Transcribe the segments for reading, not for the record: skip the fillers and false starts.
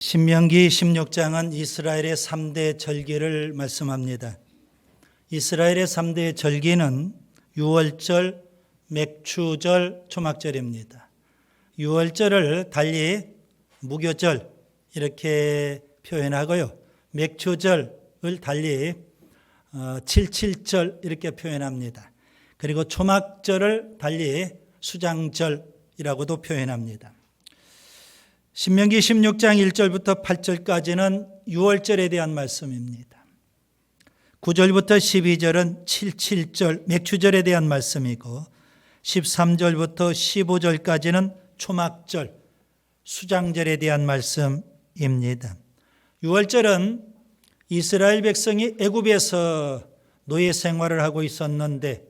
신명기 16장은 이스라엘의 3대 절기를 말씀합니다. 이스라엘의 3대 절기는 유월절, 맥추절, 초막절입니다. 유월절을 달리 무교절 이렇게 표현하고요. 맥추절을 달리 칠칠절 이렇게 표현합니다. 그리고 초막절을 달리 수장절이라고도 표현합니다. 신명기 16장 1절부터 8절까지는 유월절에 대한 말씀입니다. 9절부터 12절은 칠칠절, 맥추절에 대한 말씀이고 13절부터 15절까지는 초막절, 수장절에 대한 말씀입니다. 유월절은 이스라엘 백성이 애굽에서 노예 생활을 하고 있었는데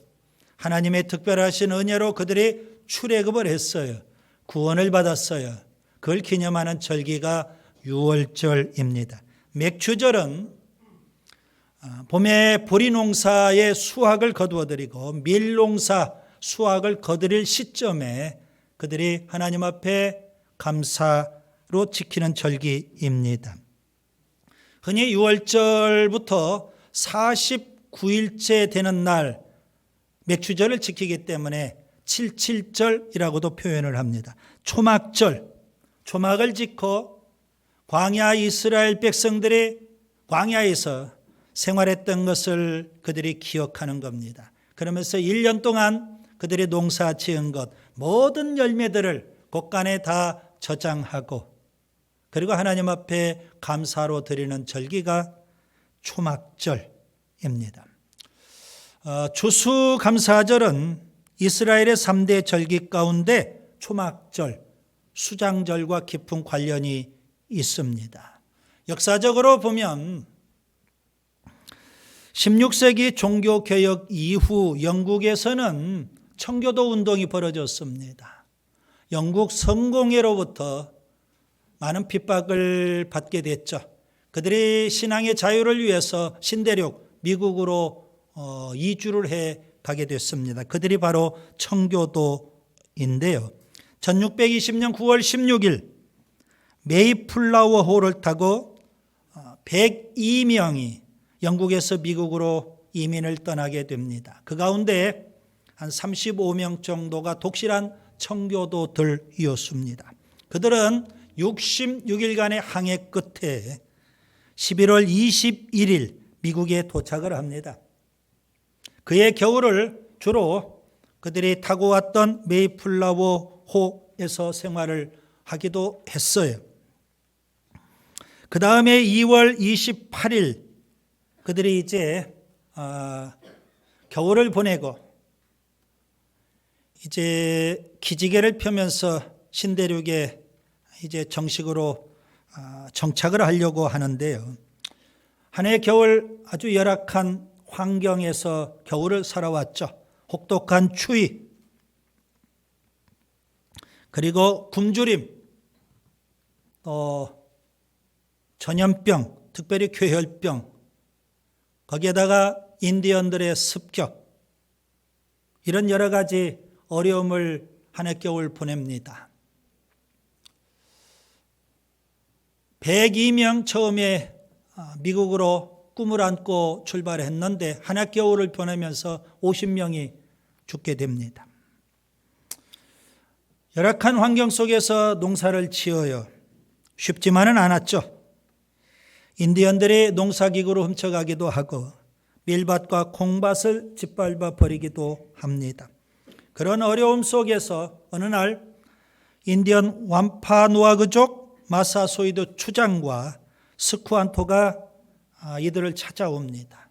하나님의 특별하신 은혜로 그들이 출애굽을 했어요. 구원을 받았어요. 그걸 기념하는 절기가 유월절입니다. 맥추절은 봄에 보리 농사의 수확을 거두어드리고 밀 농사 수확을 거두릴 시점에 그들이 하나님 앞에 감사로 지키는 절기입니다. 흔히 유월절부터 49일째 되는 날 맥추절을 지키기 때문에 칠칠절이라고도 표현을 합니다. 초막절, 초막을 짓고 광야 이스라엘 백성들이 광야에서 생활했던 것을 그들이 기억하는 겁니다. 그러면서 1년 동안 그들이 농사 지은 것 모든 열매들을 곳간에 다 저장하고 그리고 하나님 앞에 감사로 드리는 절기가 초막절입니다. 추수감사절은 이스라엘의 3대 절기 가운데 초막절, 수장절과 깊은 관련이 있습니다. 역사적으로 보면 16세기 종교개혁 이후 영국에서는 청교도 운동이 벌어졌습니다. 영국 성공회로부터 많은 핍박을 받게 됐죠. 그들이 신앙의 자유를 위해서 신대륙 미국으로 이주를 해 가게 됐습니다. 그들이 바로 청교도인데요. 1620년 9월 16일 메이플라워 호를 타고 102명이 영국에서 미국으로 이민을 떠나게 됩니다. 그 가운데 한 35명 정도가 독실한 청교도들이었습니다. 그들은 66일간의 항해 끝에 11월 21일 미국에 도착을 합니다. 그의 겨울을 주로 그들이 타고 왔던 메이플라워 호에서 생활을 하기도 했어요. 그 다음에 2월 28일 그들이 이제 겨울을 보내고 이제 기지개를 펴면서 신대륙에 이제 정식으로 정착을 하려고 하는데요. 한 해 겨울 아주 열악한 환경에서 겨울을 살아왔죠. 혹독한 추위, 그리고 굶주림, 또 전염병, 특별히 괴혈병, 거기에다가 인디언들의 습격, 이런 여러 가지 어려움을 한 해 겨울 보냅니다. 102명 처음에 미국으로 꿈을 안고 출발했는데 한 해 겨울을 보내면서 50명이 죽게 됩니다. 열악한 환경 속에서 농사를 지어요. 쉽지만은 않았죠. 인디언들이 농사기구로 훔쳐가기도 하고 밀밭과 콩밭을 짓밟아 버리기도 합니다. 그런 어려움 속에서 어느 날 인디언 완파누아그족 마사소이드 추장과 스쿠안토가 이들을 찾아옵니다.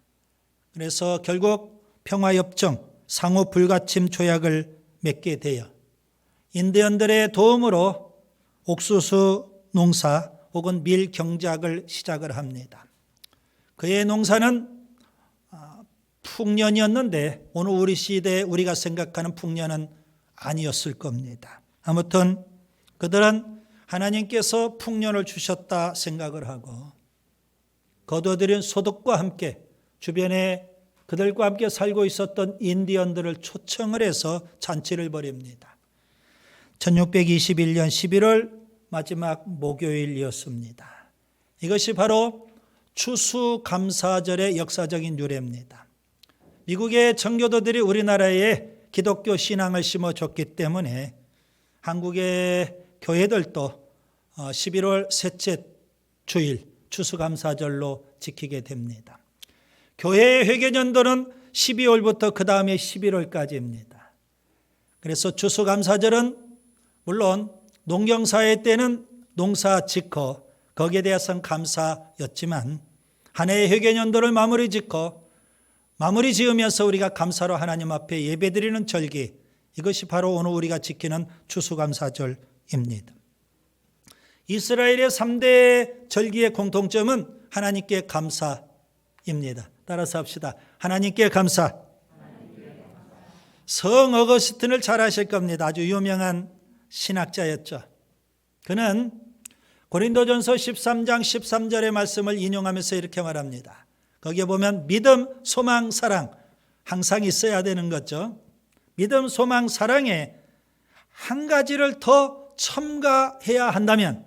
그래서 결국 평화협정, 상호 불가침 조약을 맺게 돼요. 인디언들의 도움으로 옥수수 농사 혹은 밀 경작을 시작을 합니다. 그의 농사는 풍년이었는데 오늘 우리 시대에 우리가 생각하는 풍년은 아니었을 겁니다. 아무튼 그들은 하나님께서 풍년을 주셨다 생각을 하고 거둬들인 소득과 함께 주변에 그들과 함께 살고 있었던 인디언들을 초청을 해서 잔치를 벌입니다. 1621년 11월 마지막 목요일이었습니다. 이것이 바로 추수감사절의 역사적인 유래입니다. 미국의 청교도들이 우리나라에 기독교 신앙을 심어줬기 때문에 한국의 교회들도 11월 셋째 주일 추수감사절로 지키게 됩니다. 교회의 회개년도는 12월부터 그 다음에 11월까지입니다. 그래서 추수감사절은 물론 농경사회 때는 농사 짓고 거기에 대해서는 감사였지만 한 해의 회개년도를 마무리 지으면서 우리가 감사로 하나님 앞에 예배드리는 절기, 이것이 바로 오늘 우리가 지키는 추수감사절입니다. 이스라엘의 3대 절기의 공통점은 하나님께 감사입니다. 따라서 합시다. 하나님께 감사. 성 어거스틴을 잘 아실 겁니다. 아주 유명한 신학자였죠. 그는 고린도전서 13장 13절의 말씀을 인용하면서 이렇게 말합니다. 거기에 보면 믿음, 소망, 사랑 항상 있어야 되는 거죠. 믿음, 소망, 사랑에 한 가지를 더 첨가해야 한다면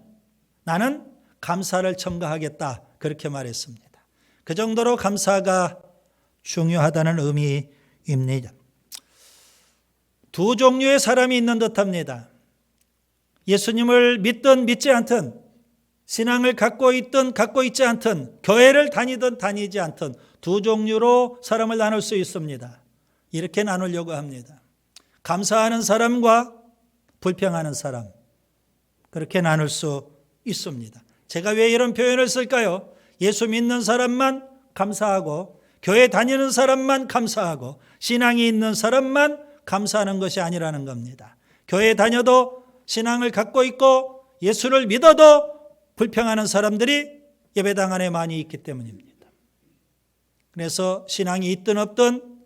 나는 감사를 첨가하겠다, 그렇게 말했습니다. 그 정도로 감사가 중요하다는 의미입니다. 두 종류의 사람이 있는 듯합니다. 예수님을 믿든 믿지 않든, 신앙을 갖고 있든 갖고 있지 않든, 교회를 다니든 다니지 않든 두 종류로 사람을 나눌 수 있습니다. 이렇게 나누려고 합니다. 감사하는 사람과 불평하는 사람, 그렇게 나눌 수 있습니다. 제가 왜 이런 표현을 쓸까요? 예수 믿는 사람만 감사하고 교회 다니는 사람만 감사하고 신앙이 있는 사람만 감사하는 것이 아니라는 겁니다. 교회 다녀도 신앙을 갖고 있고 예수를 믿어도 불평하는 사람들이 예배당 안에 많이 있기 때문입니다. 그래서 신앙이 있든 없든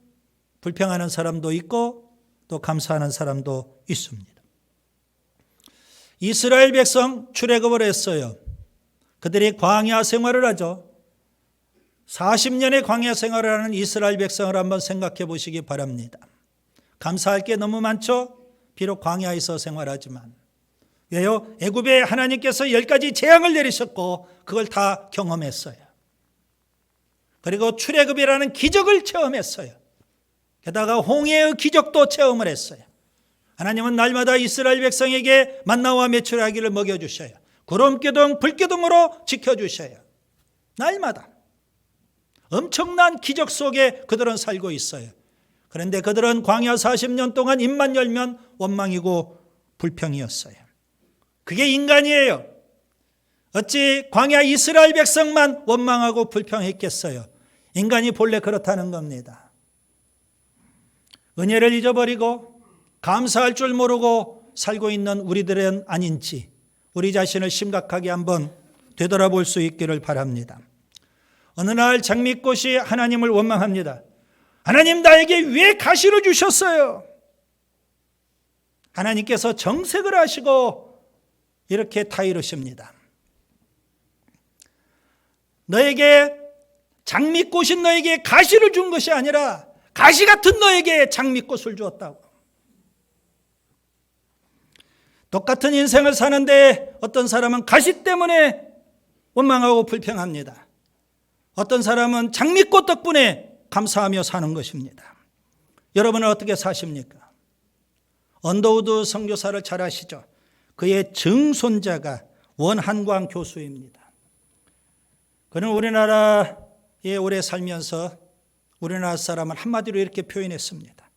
불평하는 사람도 있고 또 감사하는 사람도 있습니다. 이스라엘 백성 출애굽을 했어요. 그들이 광야 생활을 하죠. 40년의 광야 생활을 하는 이스라엘 백성을 한번 생각해 보시기 바랍니다. 감사할 게 너무 많죠. 비록 광야에서 생활하지만. 왜요? 애굽에 하나님께서 10가지 재앙을 내리셨고 그걸 다 경험했어요. 그리고 출애굽이라는 기적을 체험했어요. 게다가 홍해의 기적도 체험을 했어요. 하나님은 날마다 이스라엘 백성에게 만나와 메추라기를 먹여주셔요. 구름기둥, 불기둥으로 지켜주셔요. 날마다. 엄청난 기적 속에 그들은 살고 있어요. 그런데 그들은 광야 40년 동안 입만 열면 원망이고 불평이었어요. 그게 인간이에요. 어찌 광야 이스라엘 백성만 원망하고 불평했겠어요? 인간이 본래 그렇다는 겁니다. 은혜를 잊어버리고 감사할 줄 모르고 살고 있는 우리들은 아닌지 우리 자신을 심각하게 한번 되돌아볼 수 있기를 바랍니다. 어느 날 장미꽃이 하나님을 원망합니다. 하나님, 나에게 왜 가시를 주셨어요? 하나님께서 정색을 하시고 이렇게 타이르십니다. 너에게 장미꽃인 너에게 가시를 준 것이 아니라 가시 같은 너에게 장미꽃을 주었다고. 똑같은 인생을 사는데 어떤 사람은 가시 때문에 원망하고 불평합니다. 어떤 사람은 장미꽃 덕분에 감사하며 사는 것입니다. 여러분은 어떻게 사십니까? 언더우드 선교사를 잘 아시죠? 그의 증손자가 원한광 교수입니다. 그는 우리나라에 오래 살면서 우리나라 사람을 한마디로 이렇게 표현했습니다.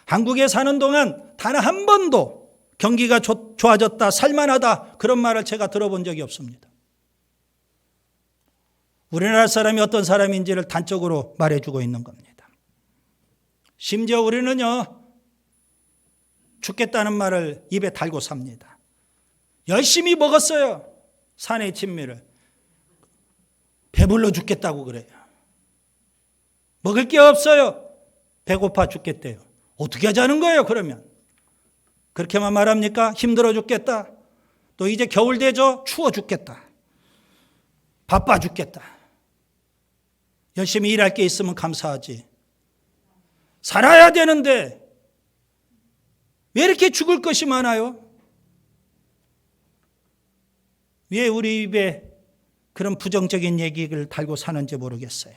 한국에 사는 동안 단 한 번도 경기가 좋아졌다, 살만하다, 그런 말을 제가 들어본 적이 없습니다. 우리나라 사람이 어떤 사람인지를 단적으로 말해주고 있는 겁니다. 심지어 우리는요, 죽겠다는 말을 입에 달고 삽니다. 열심히 먹었어요. 산의 진미를. 배불러 죽겠다고 그래요. 먹을 게 없어요. 배고파 죽겠대요. 어떻게 하자는 거예요, 그러면? 그렇게만 말합니까? 힘들어 죽겠다. 또 이제 겨울 되죠? 추워 죽겠다. 바빠 죽겠다. 열심히 일할 게 있으면 감사하지. 살아야 되는데 왜 이렇게 죽을 것이 많아요? 왜 우리 입에 그런 부정적인 얘기를 달고 사는지 모르겠어요.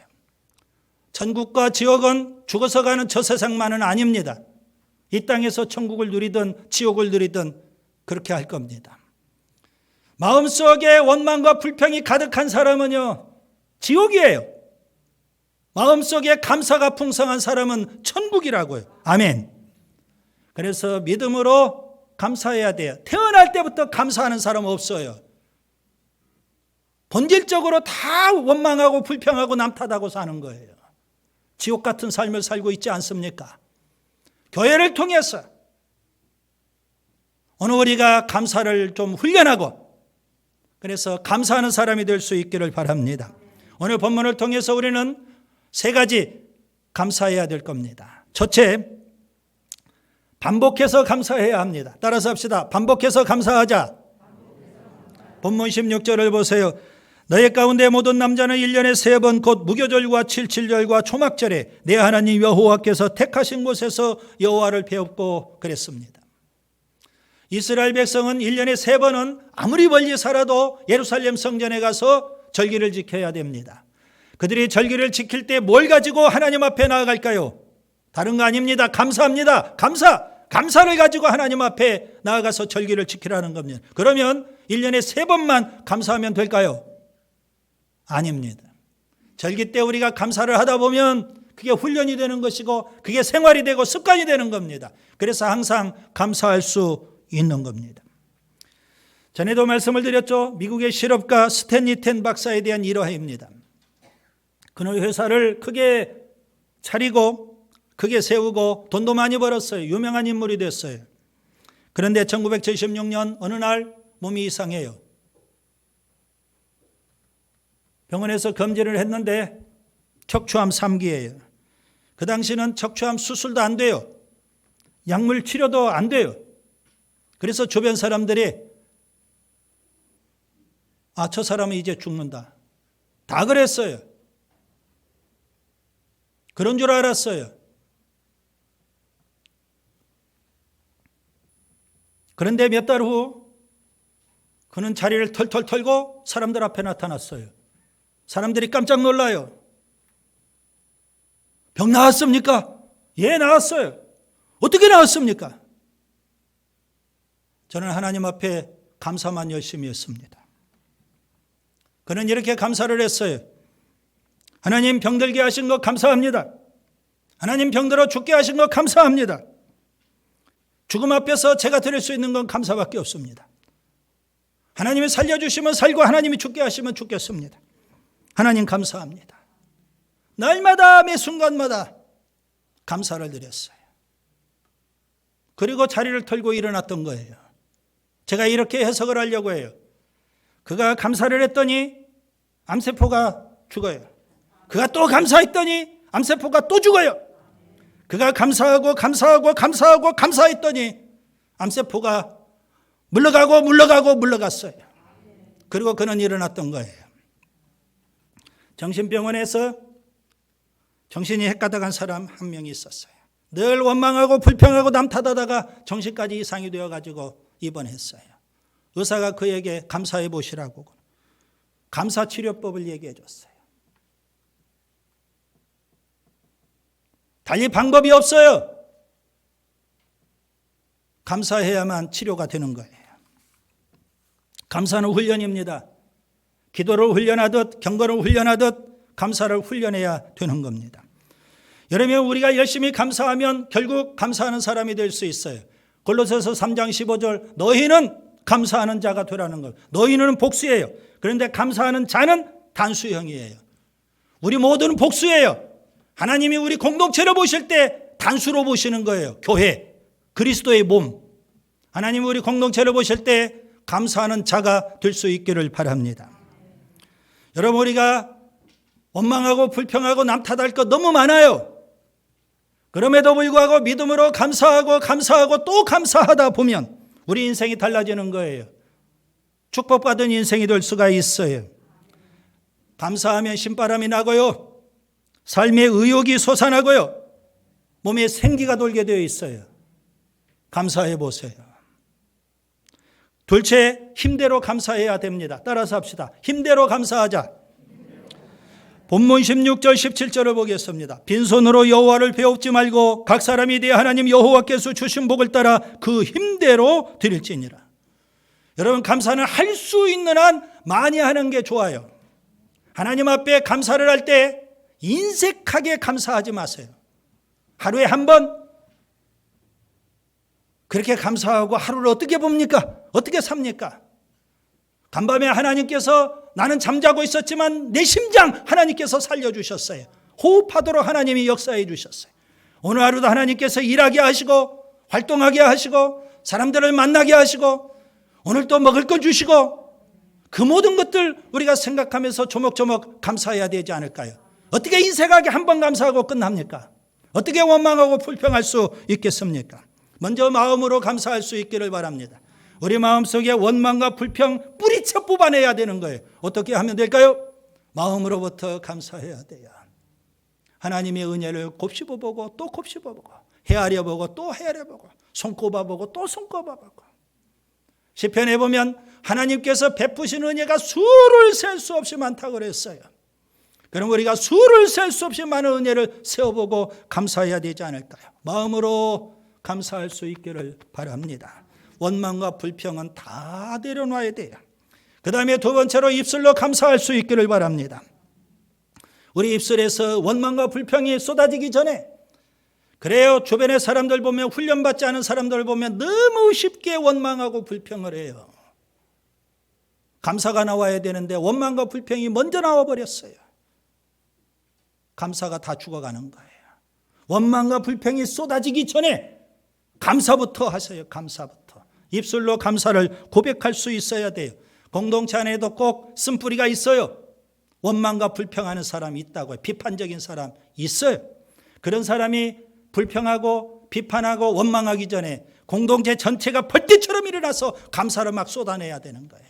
천국과 지옥은 죽어서 가는 저 세상만은 아닙니다. 이 땅에서 천국을 누리든 지옥을 누리든 그렇게 할 겁니다. 마음속에 원망과 불평이 가득한 사람은요, 지옥이에요. 마음속에 감사가 풍성한 사람은 천국이라고요. 아멘. 그래서 믿음으로 감사해야 돼요. 태어날 때부터 감사하는 사람 없어요. 본질적으로 다 원망하고 불평하고 남 탓하고 사는 거예요. 지옥 같은 삶을 살고 있지 않습니까? 교회를 통해서 오늘 우리가 감사를 좀 훈련하고 그래서 감사하는 사람이 될 수 있기를 바랍니다. 오늘 본문을 통해서 우리는 세 가지 감사해야 될 겁니다. 첫째, 반복해서 감사해야 합니다. 따라서 합시다. 반복해서 감사하자. 본문 16절을 보세요. 너희 가운데 모든 남자는 1년에 3번 곧 무교절과 칠칠절과 초막절에 내 하나님 여호와께서 택하신 곳에서 여호와를 배웁고 그랬습니다. 이스라엘 백성은 1년에 3번은 아무리 멀리 살아도 예루살렘 성전에 가서 절기를 지켜야 됩니다. 그들이 절기를 지킬 때 뭘 가지고 하나님 앞에 나아갈까요? 다른 거 아닙니다. 감사합니다. 감사를 가지고 하나님 앞에 나아가서 절기를 지키라는 겁니다. 그러면 1년에 3번만 감사하면 될까요? 아닙니다. 절기 때 우리가 감사를 하다 보면 그게 훈련이 되는 것이고 그게 생활이 되고 습관이 되는 겁니다. 그래서 항상 감사할 수 있는 겁니다. 전에도 말씀을 드렸죠. 미국의 실업가 스탠리 텐 박사에 대한 일화입니다. 그는 회사를 크게 차리고 크게 세우고 돈도 많이 벌었어요. 유명한 인물이 됐어요. 그런데 1976년 어느 날 몸이 이상해요. 병원에서 검진을 했는데 척추암 3기예요. 그 당시는 척추암 수술도 안 돼요. 약물 치료도 안 돼요. 그래서 주변 사람들이 저 사람은 이제 죽는다. 다 그랬어요. 그런 줄 알았어요. 그런데 몇 달 후 그는 자리를 털털 털고 사람들 앞에 나타났어요. 사람들이 깜짝 놀라요. 병 나았습니까? 예, 나았어요. 어떻게 나았습니까? 저는 하나님 앞에 감사만 열심히 했습니다. 그는 이렇게 감사를 했어요. 하나님 병들게 하신 것 감사합니다. 하나님 병들어 죽게 하신 것 감사합니다. 죽음 앞에서 제가 드릴 수 있는 건 감사밖에 없습니다. 하나님이 살려주시면 살고 하나님이 죽게 하시면 죽겠습니다. 하나님 감사합니다. 날마다 매 순간마다 감사를 드렸어요. 그리고 자리를 털고 일어났던 거예요. 제가 이렇게 해석을 하려고 해요. 그가 감사를 했더니 암세포가 죽어요. 그가 또 감사했더니 암세포가 또 죽어요. 그가 감사하고 감사했더니 암세포가 물러갔어요. 그리고 그는 일어났던 거예요. 정신병원에서 정신이 헷가닥한 사람 한 명이 있었어요. 늘 원망하고 불평하고 남 탓하다가 정신까지 이상이 되어가지고 입원했어요. 의사가 그에게 감사해 보시라고 감사치료법을 얘기해 줬어요. 달리 방법이 없어요. 감사해야만 치료가 되는 거예요. 감사는 훈련입니다. 기도를 훈련하듯 경건을 훈련하듯 감사를 훈련해야 되는 겁니다. 여러분, 우리가 열심히 감사하면 결국 감사하는 사람이 될 수 있어요. 골로새서 3장 15절 너희는 감사하는 자가 되라는 것. 너희는 복수예요. 그런데 감사하는 자는 단수형이에요. 우리 모두는 복수예요. 하나님이 우리 공동체를 보실 때 단수로 보시는 거예요. 교회, 그리스도의 몸. 하나님이 우리 공동체를 보실 때 감사하는 자가 될 수 있기를 바랍니다. 여러분, 우리가 원망하고 불평하고 남 탓할 것 너무 많아요. 그럼에도 불구하고 믿음으로 감사하고 또 감사하다 보면 우리 인생이 달라지는 거예요. 축복받은 인생이 될 수가 있어요. 감사하면 신바람이 나고요. 삶의 의욕이 솟아나고요. 몸에 생기가 돌게 되어 있어요. 감사해 보세요. 둘째, 힘대로 감사해야 됩니다. 따라서 합시다. 힘대로 감사하자. 본문 16절 17절을 보겠습니다. 빈손으로 여호와를 배웁지 말고 각 사람이 네 하나님 여호와께서 주신 복을 따라 그 힘대로 드릴지니라. 여러분, 감사는 할 수 있는 한 많이 하는 게 좋아요. 하나님 앞에 감사를 할 때 인색하게 감사하지 마세요. 하루에 한 번 그렇게 감사하고 하루를 어떻게 봅니까? 어떻게 삽니까? 간밤에 하나님께서 나는 잠자고 있었지만 내 심장 하나님께서 살려주셨어요. 호흡하도록 하나님이 역사해 주셨어요. 오늘 하루도 하나님께서 일하게 하시고 활동하게 하시고 사람들을 만나게 하시고 오늘 또 먹을 걸 주시고 그 모든 것들 우리가 생각하면서 조목조목 감사해야 되지 않을까요? 어떻게 인색하게 한 번 감사하고 끝납니까? 어떻게 원망하고 불평할 수 있겠습니까? 먼저 마음으로 감사할 수 있기를 바랍니다. 우리 마음속에 원망과 불평 뿌리쳐 뽑아내야 되는 거예요. 어떻게 하면 될까요? 마음으로부터 감사해야 돼요. 하나님의 은혜를 곱씹어보고 또 곱씹어보고 헤아려보고 또 헤아려보고 손꼽아보고 또 손꼽아보고. 시편에 보면 하나님께서 베푸신 은혜가 수를 셀 수 없이 많다고 그랬어요. 그럼 우리가 수를 셀 수 없이 많은 은혜를 세어보고 감사해야 되지 않을까요? 마음으로 감사할 수 있기를 바랍니다. 원망과 불평은 다 내려놔야 돼요. 그 다음에 두 번째로 입술로 감사할 수 있기를 바랍니다. 우리 입술에서 원망과 불평이 쏟아지기 전에, 그래요, 주변의 사람들 보면, 훈련받지 않은 사람들 보면 너무 쉽게 원망하고 불평을 해요. 감사가 나와야 되는데 원망과 불평이 먼저 나와버렸어요. 감사가 다 죽어가는 거예요. 원망과 불평이 쏟아지기 전에 감사부터 하세요. 감사부터. 입술로 감사를 고백할 수 있어야 돼요. 공동체 안에도 꼭 쓴뿌리가 있어요. 원망과 불평하는 사람이 있다고요. 비판적인 사람 있어요. 그런 사람이 불평하고 비판하고 원망하기 전에 공동체 전체가 벌떼처럼 일어나서 감사를 막 쏟아내야 되는 거예요.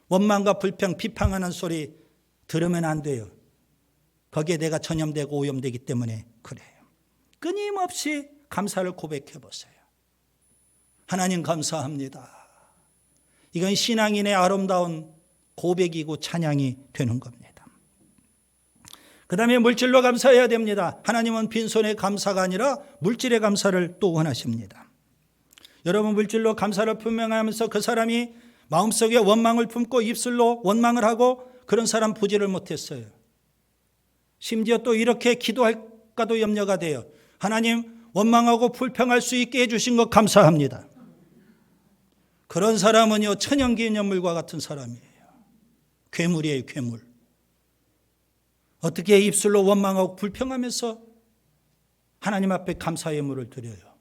원망과 불평, 비판하는 소리 들으면 안 돼요. 거기에 내가 전염되고 오염되기 때문에 그래요. 끊임없이 감사를 고백해 보세요. 하나님 감사합니다. 이건 신앙인의 아름다운 고백이고 찬양이 되는 겁니다. 그 다음에 물질로 감사해야 됩니다. 하나님은 빈손의 감사가 아니라 물질의 감사를 또 원하십니다. 여러분, 물질로 감사를 표명하면서 그 사람이 마음속에 원망을 품고 입술로 원망을 하고 그런 사람 보지를 못했어요. 심지어 또 이렇게 기도할까도 염려가 돼요. 하나님, 원망하고 불평할 수 있게 해주신 것 감사합니다. 그런 사람은요, 천연기념물과 같은 사람이에요. 괴물이에요, 괴물. 어떻게 입술로 원망하고 불평하면서 하나님 앞에 감사의 예물을 드려요?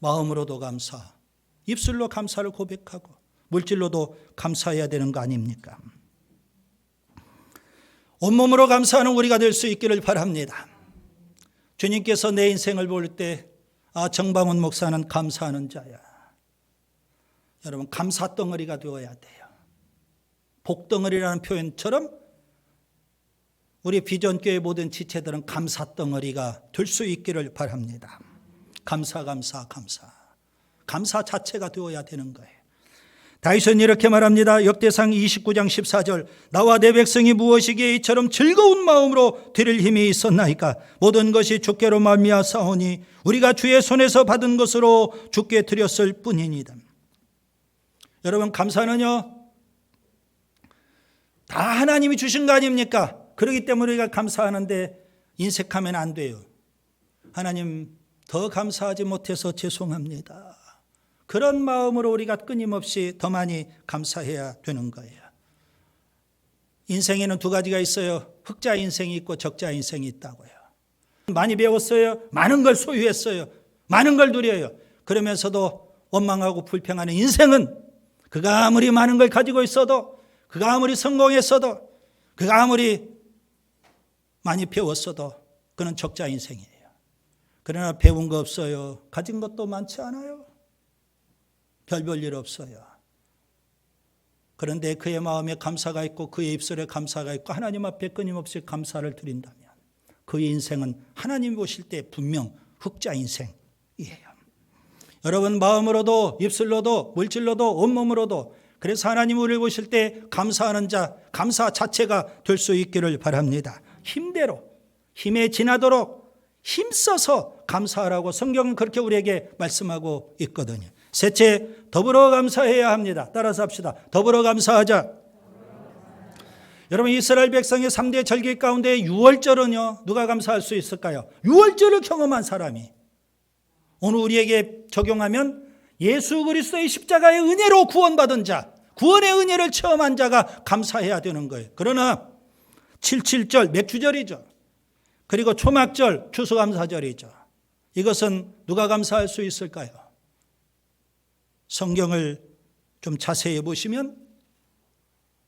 마음으로도 감사, 입술로 감사를 고백하고 물질로도 감사해야 되는 거 아닙니까? 온몸으로 감사하는 우리가 될 수 있기를 바랍니다. 주님께서 내 인생을 볼 때, 정방훈 목사는 감사하는 자야. 여러분, 감사덩어리가 되어야 돼요. 복덩어리라는 표현처럼 우리 비전교회 모든 지체들은 감사덩어리가 될 수 있기를 바랍니다. 감사 자체가 되어야 되는 거예요. 다윗은 이렇게 말합니다. 역대상 29장 14절, 나와 내 백성이 무엇이기에 이처럼 즐거운 마음으로 드릴 힘이 있었나이까? 모든 것이 주께로 말미암사오니 우리가 주의 손에서 받은 것으로 주께 드렸을 뿐이니이다. 여러분, 감사는요, 다 하나님이 주신 거 아닙니까? 그렇기 때문에 우리가 감사하는데 인색하면 안 돼요. 하나님, 더 감사하지 못해서 죄송합니다. 그런 마음으로 우리가 끊임없이 더 많이 감사해야 되는 거예요. 인생에는 두 가지가 있어요. 흑자 인생이 있고 적자 인생이 있다고요. 많이 배웠어요. 많은 걸 소유했어요. 많은 걸 누려요. 그러면서도 원망하고 불평하는 인생은 그가 아무리 많은 걸 가지고 있어도, 그가 아무리 성공했어도, 그가 아무리 많이 배웠어도 그는 적자 인생이에요. 그러나 배운 거 없어요. 가진 것도 많지 않아요. 별 일 없어요. 그런데 그의 마음에 감사가 있고 그의 입술에 감사가 있고 하나님 앞에 끊임없이 감사를 드린다면 그의 인생은 하나님 보실 때 분명 흑자 인생이에요. 여러분 마음으로도 입술로도 물질로도 온몸으로도 그래서 하나님 우리를 보실 때 감사하는 자, 감사 자체가 될 수 있기를 바랍니다. 힘대로, 힘에 지나도록 힘써서 감사하라고 성경은 그렇게 우리에게 말씀하고 있거든요. 셋째, 더불어 감사해야 합니다. 따라서 합시다. 더불어 감사하자. 여러분 이스라엘 백성의 3대 절기 가운데 유월절은요, 누가 감사할 수 있을까요? 유월절을 경험한 사람이 오늘 우리에게 적용하면 예수 그리스도의 십자가의 은혜로 구원받은 자, 구원의 은혜를 체험한 자가 감사해야 되는 거예요. 그러나 77절 맥주절이죠. 그리고 초막절 추수감사절이죠. 이것은 누가 감사할 수 있을까요? 성경을 좀 자세히 보시면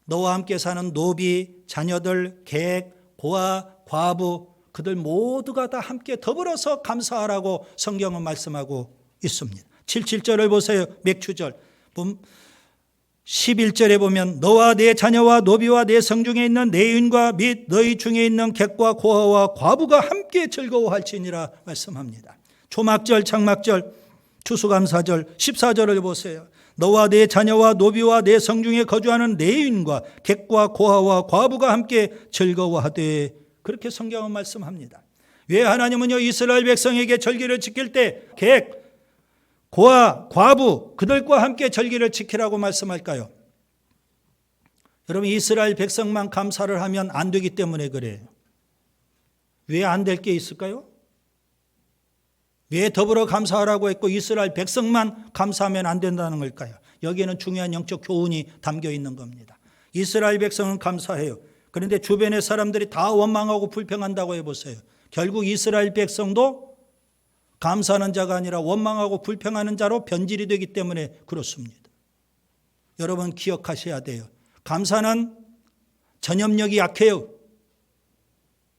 너와 함께 사는 노비, 자녀들, 객, 고아, 과부 그들 모두가 다 함께 더불어서 감사하라고 성경은 말씀하고 있습니다. 77절을 보세요. 맥주절. 11절에 보면 너와 내 자녀와 노비와 내 성중에 있는 내 인과 및 너희 중에 있는 객과 고아와 과부가 함께 즐거워할지니라 말씀합니다. 초막절, 장막절, 추수감사절 14절을 보세요. 너와 내 자녀와 노비와 내 성중에 거주하는 내 인과 객과 고아와 과부가 함께 즐거워하되 그렇게 성경은 말씀합니다. 왜 하나님은요 이스라엘 백성에게 절기를 지킬 때 객, 고아, 과부 그들과 함께 절기를 지키라고 말씀할까요? 여러분 이스라엘 백성만 감사를 하면 안 되기 때문에 그래요. 왜 안 될 게 있을까요? 왜 더불어 감사하라고 했고 이스라엘 백성만 감사하면 안 된다는 걸까요? 여기에는 중요한 영적 교훈이 담겨 있는 겁니다. 이스라엘 백성은 감사해요. 그런데 주변의 사람들이 다 원망하고 불평한다고 해보세요. 결국 이스라엘 백성도 감사하는 자가 아니라 원망하고 불평하는 자로 변질이 되기 때문에 그렇습니다. 여러분 기억하셔야 돼요. 감사는 전염력이 약해요.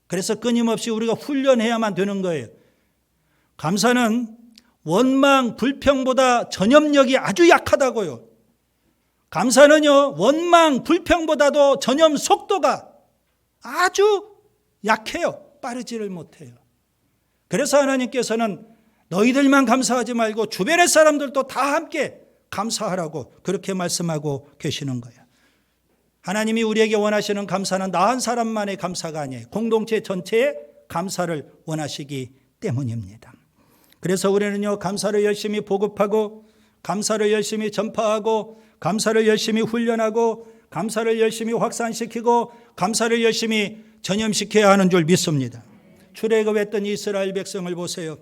그래서 끊임없이 우리가 훈련해야만 되는 거예요. 감사는 원망, 불평보다 전염력이 아주 약하다고요. 감사는요, 원망, 불평보다도 전염 속도가 아주 약해요. 빠르지를 못해요. 그래서 하나님께서는 너희들만 감사하지 말고 주변의 사람들도 다 함께 감사하라고 그렇게 말씀하고 계시는 거예요. 하나님이 우리에게 원하시는 감사는 나 한 사람만의 감사가 아니에요. 공동체 전체의 감사를 원하시기 때문입니다. 그래서 우리는요 감사를 열심히 보급하고 감사를 열심히 전파하고 감사를 열심히 훈련하고 감사를 열심히 확산시키고 감사를 열심히 전염시켜야 하는 줄 믿습니다. 출애굽했던 이스라엘 백성을 보세요.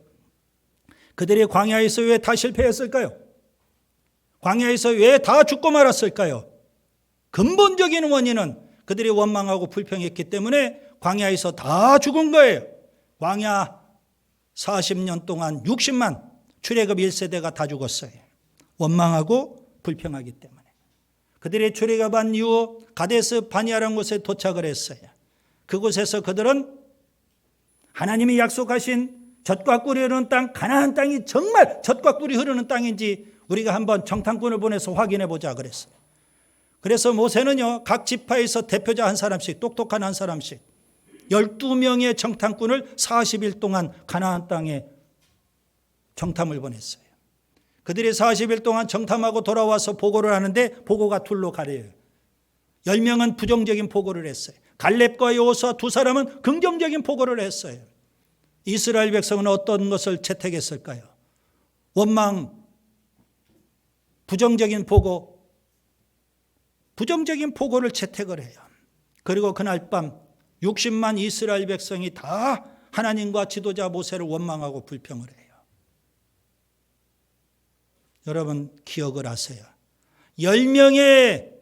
그들이 광야에서 왜 다 실패했을까요? 광야에서 왜 다 죽고 말았을까요? 근본적인 원인은 그들이 원망하고 불평했기 때문에 광야에서 다 죽은 거예요. 광야 40년 동안 60만 출애굽 1세대가 다 죽었어요. 원망하고 불평하기 때문에. 그들이 출애굽한 이후 가데스 바니아라는 곳에 도착을 했어요. 그곳에서 그들은 하나님이 약속하신 젖과 꿀이 흐르는 땅, 가나안 땅이 정말 젖과 꿀이 흐르는 땅인지 우리가 한번 정탐꾼을 보내서 확인해 보자 그랬어요. 그래서 모세는요 각 지파에서 대표자 한 사람씩, 똑똑한 한 사람씩 12명의 정탐꾼을 40일 동안 가나안 땅에 정탐을 보냈어요. 그들이 40일 동안 정탐하고 돌아와서 보고를 하는데 보고가 둘로 가려요. 10명은 부정적인 보고를 했어요. 갈렙과 여호수아 두 사람은 긍정적인 보고를 했어요. 이스라엘 백성은 어떤 것을 채택했을까요? 원망, 부정적인 보고를 채택을 해요. 그리고 그날 밤 60만 이스라엘 백성이 다 하나님과 지도자 모세를 원망하고 불평을 해요. 여러분 기억을 하세요. 10명의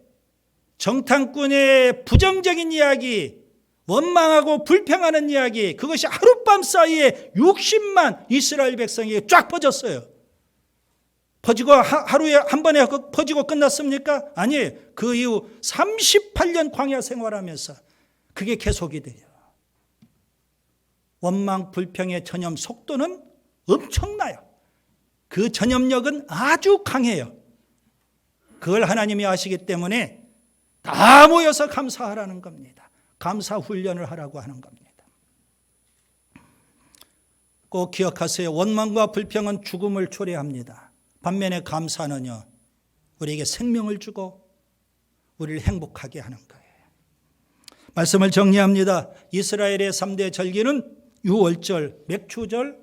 정탐꾼의 부정적인 이야기, 원망하고 불평하는 이야기, 그것이 하룻밤 사이에 60만 이스라엘 백성에게 쫙 퍼졌어요. 퍼지고 하루에 한 번에 퍼지고 끝났습니까? 아니에요. 그 이후 38년 광야 생활하면서 그게 계속이 돼요. 원망, 불평의 전염 속도는 엄청나요. 그 전염력은 아주 강해요. 그걸 하나님이 아시기 때문에 다 모여서 감사하라는 겁니다. 감사 훈련을 하라고 하는 겁니다. 꼭 기억하세요. 원망과 불평은 죽음을 초래합니다. 반면에 감사는요, 우리에게 생명을 주고 우리를 행복하게 하는 거예요. 말씀을 정리합니다. 이스라엘의 3대 절기는 유월절, 맥추절,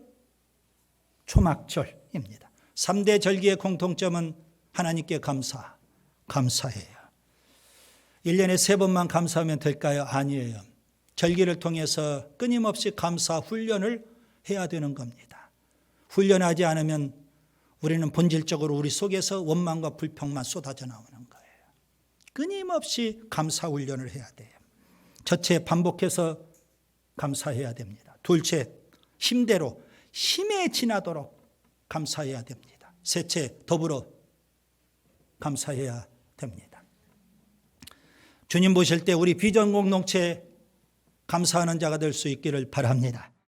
초막절입니다. 3대 절기의 공통점은 하나님께 감사해요. 1년에 3번만 감사하면 될까요? 아니에요. 절기를 통해서 끊임없이 감사 훈련을 해야 되는 겁니다. 훈련하지 않으면 우리는 본질적으로 우리 속에서 원망과 불평만 쏟아져 나오는 거예요. 끊임없이 감사 훈련을 해야 돼요. 첫째, 반복해서 감사해야 됩니다. 둘째, 힘대로 힘에 지나도록 감사해야 됩니다. 셋째, 더불어 감사해야 됩니다. 주님 보실 때 우리 비전 공동체에 감사하는 자가 될 수 있기를 바랍니다.